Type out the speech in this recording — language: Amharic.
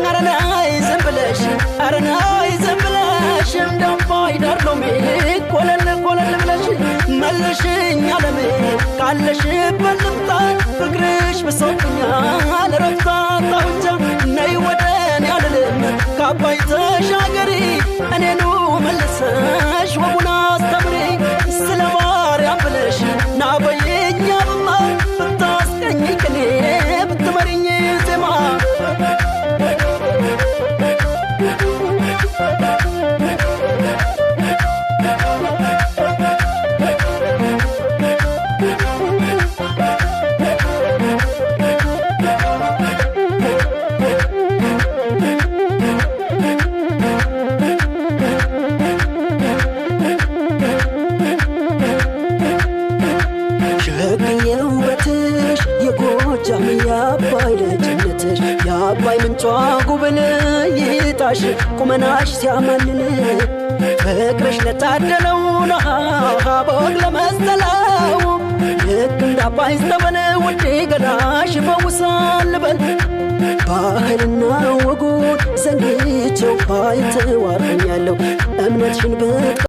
አረናይ ዘንብለሽ አረናይ ዘንብለሽ እንደምባይ ዳርሎሜ ኮለል ኮለል ብለሽ መልሽኝ ዓለሜ ካለሽበት ልምጣ ፍቅርሽ ብሶብኛል ረፍታ ታውጃ ነይ ወደኔ አልልም ካባይ ተሻገሪ እኔኑ መልሰሽ ወጉን አስተምሪ ስለ ማርያም ብለሽ ናበይኝ አብማ ብታስቀኝ ቅኔ ብትመሪኝ ዜማ ያባይ ምንጯ ጉብል ይጣሽ ቁመናሽ ሲያማንን ፍቅርሽ ለታደለው በወግ ለመሰለው ልክ እንዳባይ ስተበን ውዴ ገላሽ ፈውሳል በል ባህልና ወጉን ዘንግቼው ባይተዋርኛለሁ እምነትሽን